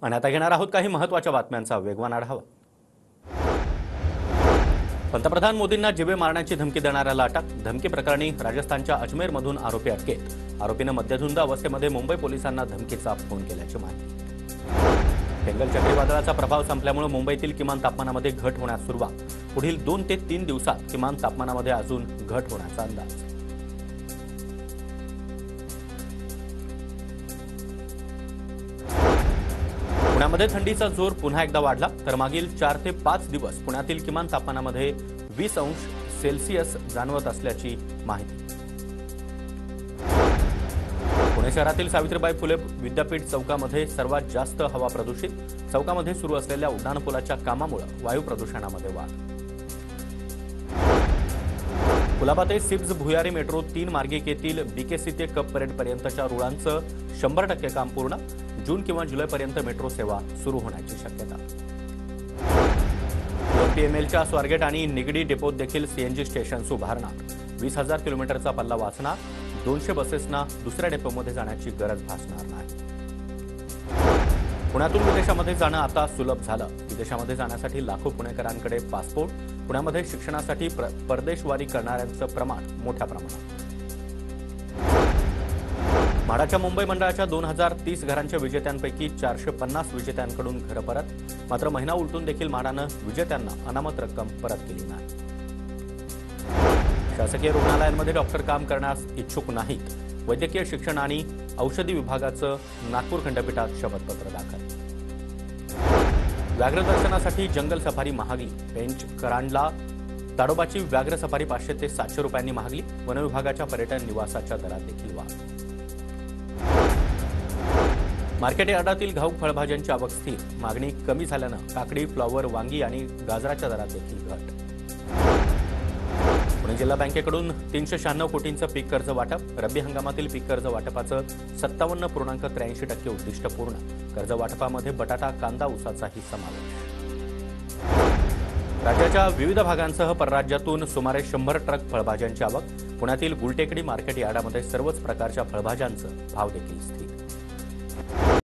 आणि आता घेणार आहोत काही महत्त्वाच्या बातम्यांचा वेगवान आढावा। पंतप्रधान मोदींना जिवे मारण्याची धमकी देणाऱ्याला अटक। धमकी प्रकरणी राजस्थानच्या अजमेरमधून आरोपी अटकेत। आरोपीने मद्यधुंद अवस्थेमध्ये मुंबई पोलिसांना धमकीचा फोन केल्याची माहिती। बेंगल चक्रीवादळाचा प्रभाव संपल्यामुळे मुंबईतील किमान तापमानामध्ये घट होण्यास सुरुवात। पुढील 2 ते 3 दिवसात किमान तापमानामध्ये अजून घट होण्याचा अंदाज। पुण्यामध्ये थंडीचा जोर पुन्हा एकदा वाढला, तर मागील 4 ते 5 दिवस पुण्यातील किमान तापमानामध्ये 20 अंश सेल्सिअस जाणवत असल्याची माहिती। पुणे शहरातील सावित्रीबाई फुले विद्यापीठ चौकामध्ये सर्वात जास्त हवा प्रदूषित। चौकामध्ये सुरू असलेल्या उड्डाणपुलाच्या कामामुळे वायू प्रदूषणामध्ये वाढ। कुलाबा ते सिब्ज भुयारी मेट्रो 3 मार्गिकेतील बीकेसी ते कप परेड पर्यंतच्या रुळांचं 100% काम पूर्ण। जून किंवा जुलैपर्यंत मेट्रो सेवा सुरू होण्याची शक्यता। एमपीएमएलच्या स्वारगेट आणि निगडी डेपोत देखील सीएनजी स्टेशन्स उभारणार। 20,000 किलोमीटरचा पल्ला वाचणार। 200 बसेसना दुसऱ्या डेपोमध्ये जाण्याची गरज भासणार नाही। पुण्यातून विदेशामध्ये जाणं आता सुलभ झालं। विदेशामध्ये जाण्यासाठी लाखो पुणेकरांकडे पासपोर्ट। पुण्यामध्ये शिक्षणासाठी परदेशवारी करणाऱ्यांचं प्रमाण मोठ्या प्रमाणात। म्हाडाच्या मुंबई मंडळाच्या 2030 घरांच्या विजेत्यांपैकी 450 विजेत्यांकडून घरं परत। मात्र महिना उलटून देखील म्हाडानं विजेत्यांना अनामत रक्कम परत केली नाही। शासकीय रुग्णालयांमध्ये डॉक्टर काम करण्यास इच्छुक नाहीत। वैद्यकीय शिक्षण आणि औषधी विभागाचं नागपूर खंडपीठात शपथपत्र दाखल। व्याघ्र दर्शनासाठी जंगल सफारी महागली। पेंच करांडला ताडोबाची व्याघ्र सफारी 500 ते 700 रुपयांनी महागली। वन विभागाच्या पर्यटन निवासाच्या दरात देखील वाढ। मार्केट यार्डातील घाऊक फळभाज्यांची आवक स्थिर। मागणी कमी झाल्यानं काकडी, फ्लॉवर, वांगी आणि गाजराच्या दरात देखील घट। पुणे जिल्हा बँकेकडून 396 कोटींचं पीक कर्ज वाटप। रब्बी हंगामातील पीक कर्ज वाटपाचं 57.83% उद्दिष्ट पूर्ण। कर्ज वाटपामध्ये बटाटा, कांदा, ऊसाचाही समावेश। राज्याच्या विविध भागांसह परराज्यातून सुमारे 100 ट्रक फळभाज्यांची आवक। पुण्यातील गुलटेकडी मार्केट यार्डामध्ये सर्वच प्रकारच्या फळभाज्यांचं भाव देखील स्थिर।